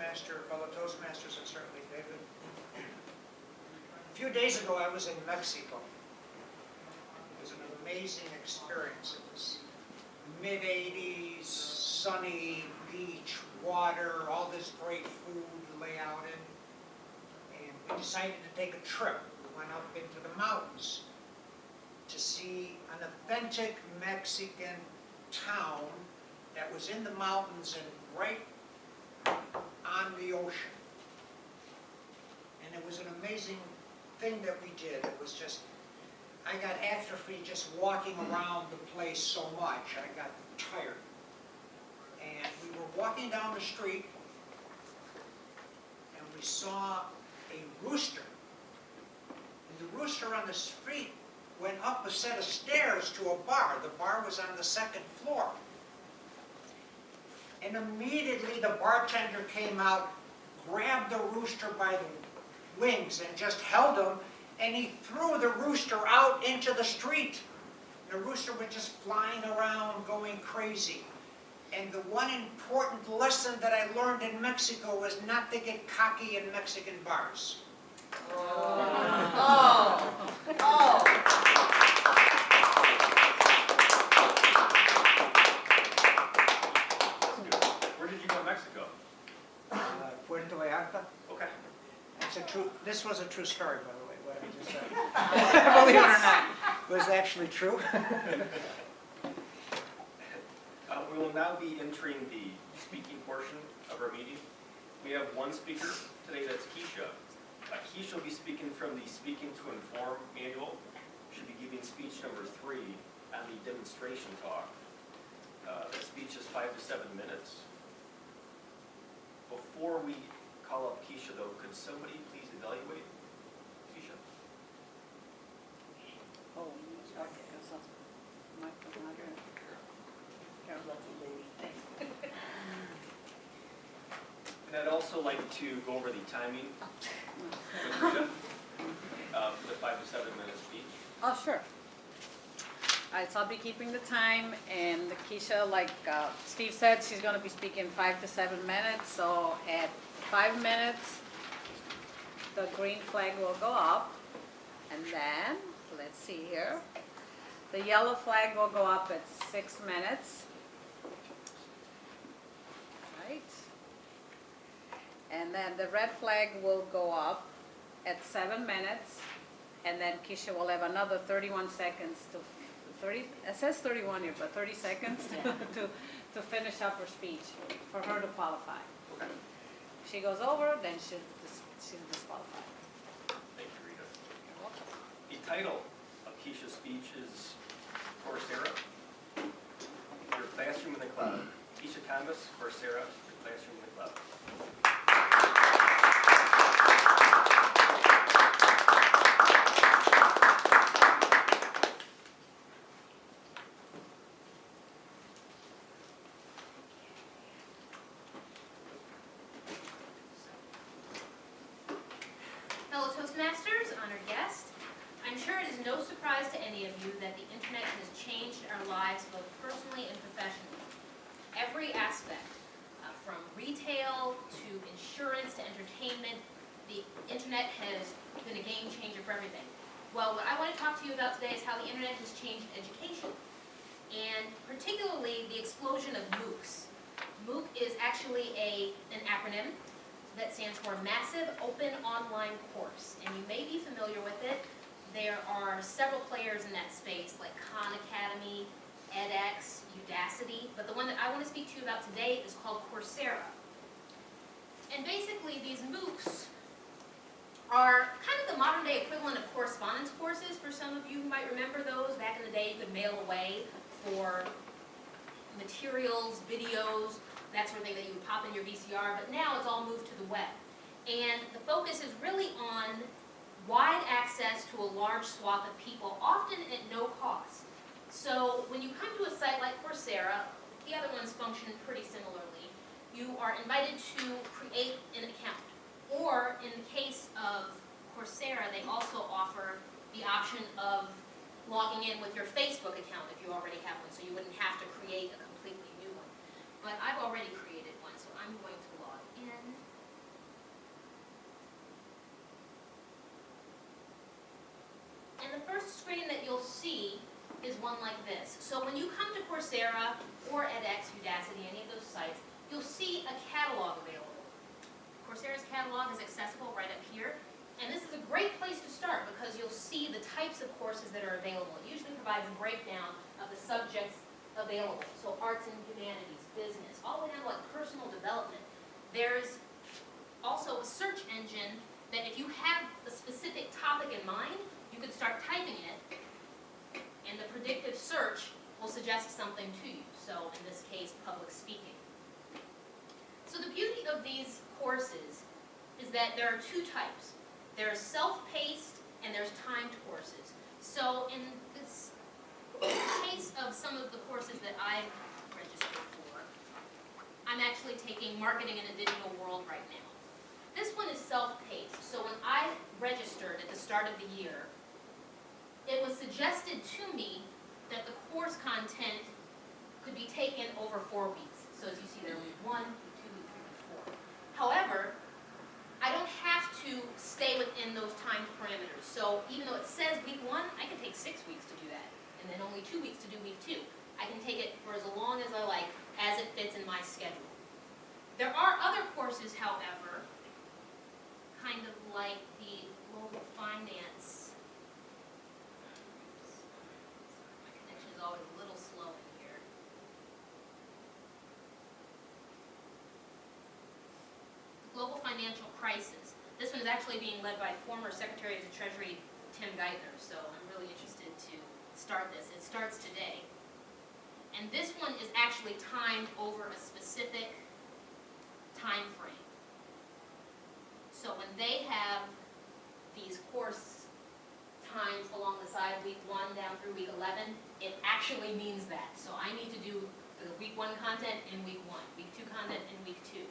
Toastmaster, fellow Toastmasters, and certainly David. A few days ago, I was in Mexico. It was an amazing experience. It was mid-80s, sunny beach, water, all this great food to lay out in. And we decided to take a trip. We went up into the mountains to see an authentic Mexican town that was in the mountains and right on the ocean. And it was an amazing thing that we did. It was just, I got atrophy just walking around the place so much. I got tired. And we were walking down the street and we saw a rooster. And the rooster on the street went up a set of stairs to a bar. The bar was on the second floor. And immediately the bartender came out, grabbed the rooster by the wings and just held him, and he threw the rooster out into the street. The rooster was just flying around, going crazy. And the one important lesson that I learned in Mexico was not to get cocky in Mexican bars. Where did you go in Mexico? Puerto Vallarta. Okay. This was a true story, by the way, what I just said. Believe it or not, it was actually true. We will now be entering the speaking portion of our meeting. We have one speaker today, that's Keisha. Keisha will be speaking from the Speaking to Inform manual. She'll be giving speech number 3 on the demonstration talk. The speech is 5 to 7 minutes. Before we call up Keisha, though, could somebody please evaluate Keisha? Oh, okay, that's not my commander. You're a lucky lady. And I'd also like to go over the timing with Keisha for the 5 to 7 minute speech. Oh, sure. All right, so I'll be keeping the time, and Keisha, like Steve said, she's going to be speaking 5 to 7 minutes. So at 5 minutes, the green flag will go up, and then, let's see here, the yellow flag will go up at 6 minutes. Right. And then the red flag will go up at 7 minutes, and then Keisha will have another 31 seconds to 30. It says 31 here, but 30 seconds to finish up her speech for her to qualify. Okay. If she goes over, then she's disqualified. Thank you, Rita. You're welcome. The title of Keisha's speech is Coursera, Your Classroom in the Cloud. Keisha Thomas, Coursera, Your Classroom in the Cloud. Fellow Toastmasters, honored guests, I'm sure it is no surprise to any of you that the internet has changed our lives both personally and professionally. Every aspect, from retail to insurance to entertainment, the internet has been a game changer for everything. Well, what I want to talk to you about today is how the internet has changed education, and particularly the explosion of MOOCs. MOOC is actually an acronym that stands for Massive Open Online Course, and you may be familiar with it. There are several players in that space, like Khan Academy, edX, Udacity, but the one that I want to speak to you about today is called Coursera. And basically, these MOOCs are kind of the modern-day equivalent of correspondence courses. For some of you who might remember those, back in the day, you could mail away for materials, videos, that sort of thing that you would pop in your VCR, but now it's all moved to the web. And the focus is really on wide access to a large swath of people, often at no cost. So when you come to a site like Coursera, the other ones function pretty similarly. You are invited to create an account. Or in the case of Coursera, they also offer the option of logging in with your Facebook account if you already have one, so you wouldn't have to create a completely new one. But I've already created one, so I'm going to log in. one like this. So when you come to Coursera or edX, Udacity, any of those sites, you'll see a catalog available. Coursera's catalog is accessible right up here. And this is a great place to start because you'll see the types of courses that are available. It usually provides a breakdown of the subjects available. So arts and humanities, business, all the way down to like personal development. There's also a search engine that if you have a specific topic in mind, you could start typing it, and the predictive search will suggest something to you. So in this case, public speaking. So the beauty of these courses is that there are two types. There's self-paced and there's timed courses. So in this case of some of the courses that I've registered for, I'm actually taking Marketing in a Digital World right now. This one is self-paced. So when I registered at the start of the year, it was suggested to me that the course content could be taken over 4 weeks. So as you see there, week 1, week 2, week 3, week 4. However, I don't have to stay within those timed parameters. So even though it says week 1, I can take 6 weeks to do that, and then only 2 weeks to do week 2. I can take it for as long as I like, as it fits in my schedule. There are other courses, however, kind of like the global finance. My connection is always a little slow in here. The global financial crisis. This one is actually being led by former Secretary of the Treasury Tim Geithner, so I'm really interested to start this. It starts today. And this one is actually timed over a specific time frame. So when they have these course times along the side, week 1 down through week 11, it actually means that. So I need to do the week 1 content in week 1, week 2 content in week 2.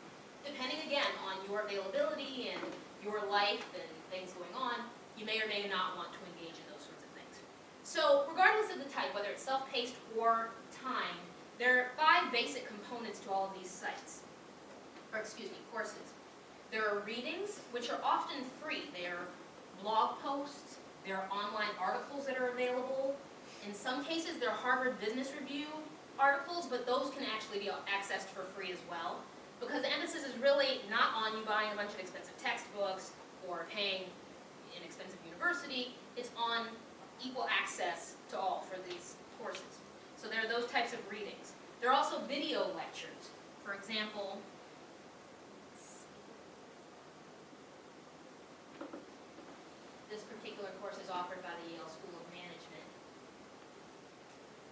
Depending again on your availability and your life and things going on, you may or may not want to engage in those sorts of things. So regardless of the type, whether it's self-paced or timed, there are 5 basic components to all of these sites, or excuse me, courses. There are readings, which are often free. They're blog posts, there are online articles that are available. In some cases, they're Harvard Business Review articles, but those can actually be accessed for free as well. Because the emphasis is really not on you buying a bunch of expensive textbooks or paying an expensive university. It's on equal access to all for these courses. So there are those types of readings. There are also video lectures. For example, this particular course is offered by the Yale School of Management.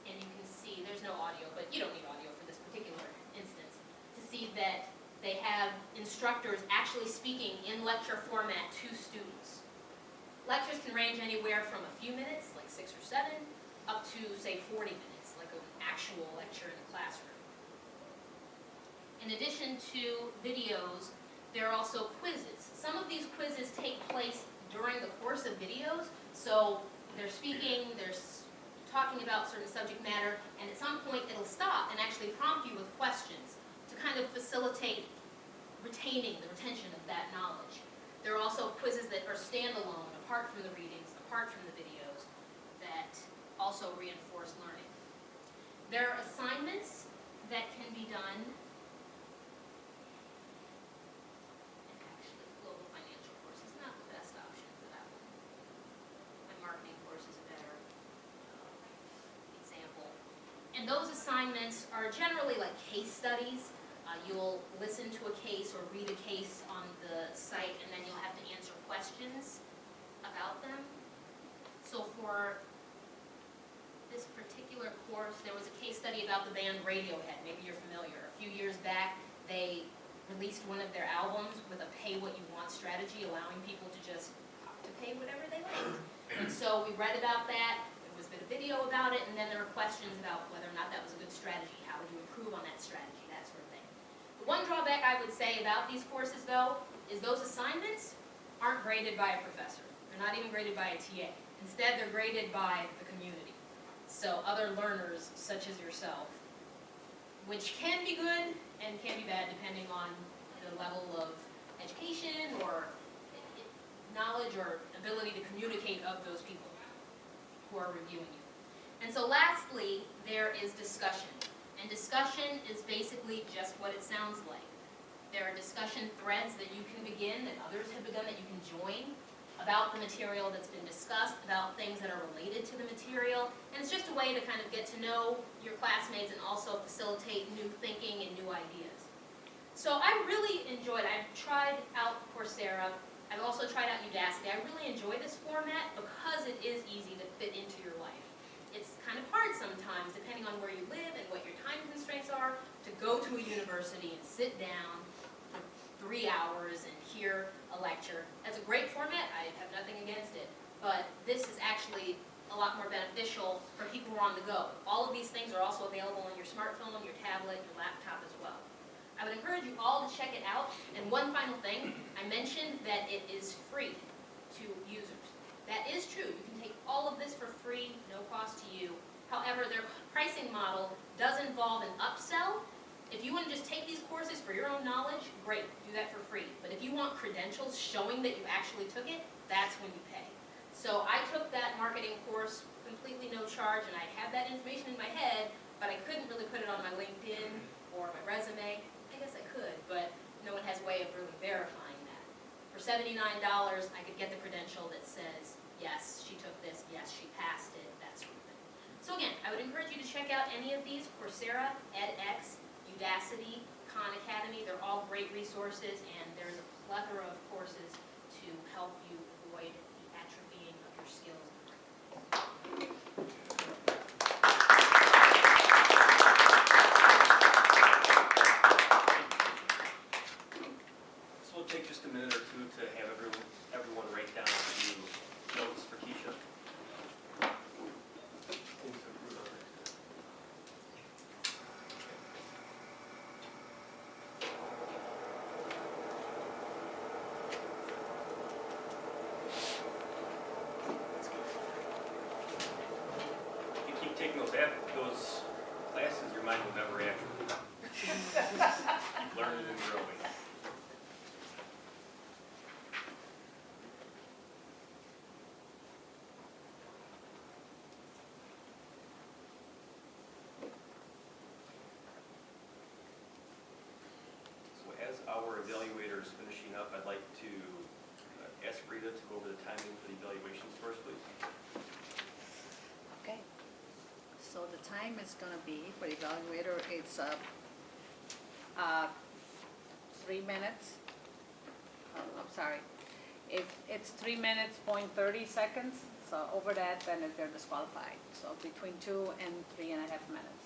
And you can see, there's no audio, but you don't need audio for this particular instance, to see that they have instructors actually speaking in lecture format to students. Lectures can range anywhere from a few minutes, like 6 or 7, up to, say, 40 minutes, like an actual lecture in a classroom. In addition to videos, there are also quizzes. Some of these quizzes take place during the course of videos, so they're speaking, they're talking about certain subject matter, and at some point it'll stop and actually prompt you with questions to kind of facilitate retaining the retention of that knowledge. There are also quizzes that are standalone, apart from the readings, apart from the videos, that also reinforce learning. There are assignments that can be done. And actually, global financial course is not the best option for that one. My marketing course is a better example. And those assignments are generally like case studies. You'll listen to a case or read a case on the site, and then you'll have to answer questions about them. So for this particular course, there was a case study about the band Radiohead. Maybe you're familiar. A few years back, they released one of their albums with a pay-what-you-want strategy, allowing people to just to pay whatever they liked. And so we read about that. There was a bit of video about it, and then there were questions about whether or not that was a good strategy. How would you improve on that strategy? That sort of thing. The one drawback I would say about these courses, though, is those assignments aren't graded by a professor. They're not even graded by a TA. Instead, they're graded by the community. So other learners, such as yourself, which can be good and can be bad depending on the level of education or knowledge or ability to communicate of those people who are reviewing you. And so lastly, there is discussion. And discussion is basically just what it sounds like. There are discussion threads that you can begin, that others have begun, that you can join about the material that's been discussed, about things that are related to the material. And it's just a way to kind of get to know your classmates and also facilitate new thinking and new ideas. So I really enjoyed, I've tried out Coursera, I've also tried out Udacity. I really enjoy this format because it is easy to fit into your life. It's kind of hard sometimes, depending on where you live and what your time constraints are, to go to a university and sit down for 3 hours and hear a lecture. That's a great format, I have nothing against it, but this is actually a lot more beneficial for people who are on the go. All of these things are also available on your smartphone, your tablet, your laptop as well. I would encourage you all to check it out. And one final thing, I mentioned that it is free to users. That is true. You can take all of this for free, no cost to you. However, their pricing model does involve an upsell. If you want to just take these courses for your own knowledge, great, do that for free. But if you want credentials showing that you actually took it, that's when you pay. So I took that marketing course completely no charge, and I have that information in my head, but I couldn't really put it on my LinkedIn or my resume. I guess I could, but no one has a way of really verifying that. For $79, I could get the credential that says, yes, she took this, yes, she passed it, that sort of thing. So again, I would encourage you to check out any of these, Coursera, edX, Udacity, Khan Academy. They're all great resources, and there's a plethora of courses to help you avoid the atrophying of your skills. So we'll take just a minute or two to have everyone write down a few notes for Keisha. Things to improve on it. If you keep taking those classes, your mind will never atrophy. Keep learning and growing. As our evaluator is finishing up, I'd like to ask Rita to go over the timing for the evaluations first, please. Okay. So the time is gonna be, for the evaluator, it's 3 minutes. I'm sorry. If it's 3 minutes, 30 seconds, so over that, then they're disqualified. So between 2 and 3.5 minutes.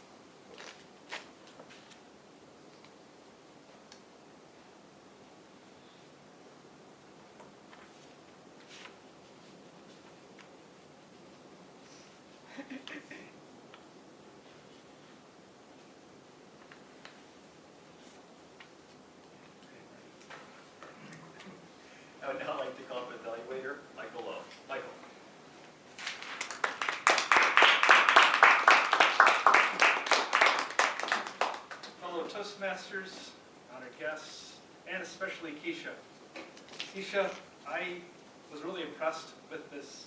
I would now like to call up evaluator Michael Lowe. Michael. Fellow Toastmasters, honored guests, and especially Keisha. Keisha, I was really impressed with this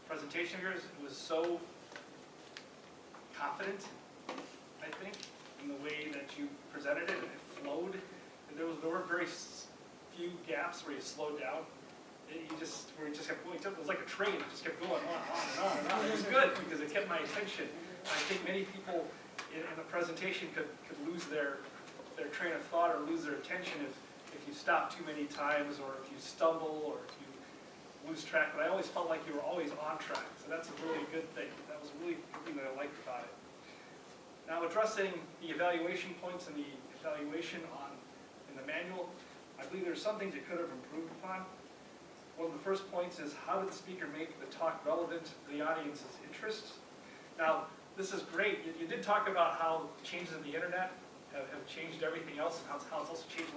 presentation of yours. It was so confident, I think, in the way that you presented it. It flowed. And there were very few gaps where you slowed down. It kept going. It was like a train. It just kept going on and on and on. It was good because it kept my attention. I think many people in a presentation could lose their train of thought or lose their attention if you stop too many times, or if you stumble, or if you lose track. But I always felt like you were always on track. So that's a really good thing. That was really the thing that I liked about it. Now, addressing the evaluation points and the evaluation in the manual, I believe there's some things you could have improved upon. One of the first points is, how did the speaker make the talk relevant to the audience's interests? Now, this is great. You did talk about how changes in the internet have changed everything else, and how it's also changed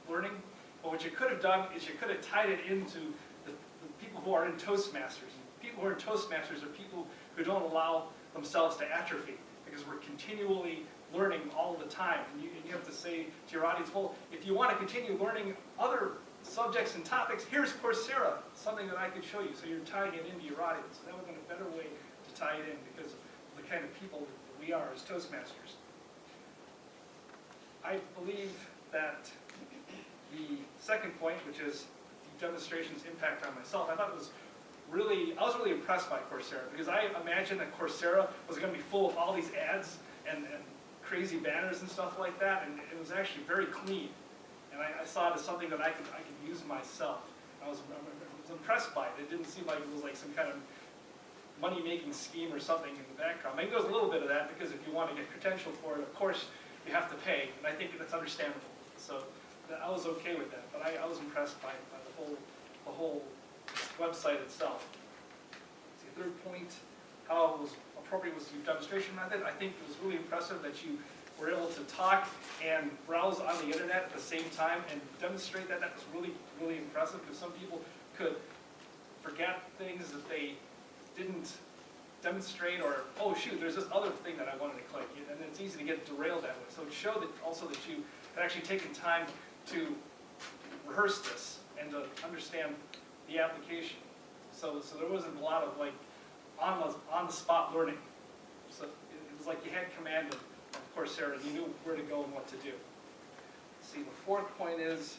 learning. But what you could have done is you could have tied it into the people who are in Toastmasters. And people who are in Toastmasters are people who don't allow themselves to atrophy, because we're continually learning all the time. And you have to say to your audience, well, if you want to continue learning other subjects and topics, here's Coursera, something that I could show you. So you're tying it into your audience. So that would have been a better way to tie it in because of the kind of people that we are as Toastmasters. I believe that the second point, which is the demonstration's impact on myself, I was really impressed by Coursera, because I imagined that Coursera was going to be full of all these ads and crazy banners and stuff like that, and it was actually very clean. And I saw it as something that I could use myself. I was impressed by it. It didn't seem like it was like some kind of money-making scheme or something in the background. Maybe there was a little bit of that, because if you want to get credential for it, of course, you have to pay, and I think that's understandable. So I was okay with that, but I was impressed by the whole website itself. The third point, how it was appropriate was your demonstration method. I think it was really impressive that you were able to talk and browse on the internet at the same time and demonstrate that. That was really, really impressive, because some people could forget things that they didn't demonstrate, or, oh shoot, there's this other thing that I wanted to click, and it's easy to get derailed that way. So it showed that also that you had actually taken time to rehearse this and to understand the application. So there wasn't a lot of like on the spot learning. So it was like you had command of Coursera, and you knew where to go and what to do. Let's see, the fourth point was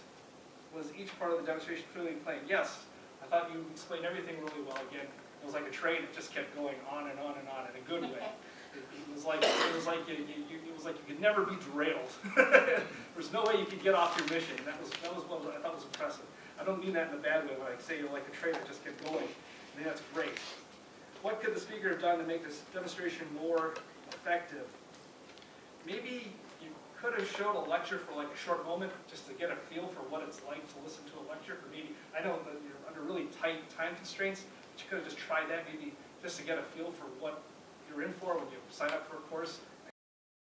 each part of the demonstration clearly explained. Yes, I thought you explained everything really well. Again, it was like a train that just kept going on and on and on in a good way. It was like you could never be derailed. There's no way you could get off your mission. That was what I thought was impressive. I don't mean that in a bad way when I say you're like a train that just kept going. I think that's great. What could the speaker have done to make this demonstration more effective? Maybe you could have showed a lecture for like a short moment, just to get a feel for what it's like to listen to a lecture. For maybe, I know that you're under really tight time constraints, but you could have just tried that maybe just to get a feel for what you're in for when you sign up for a course.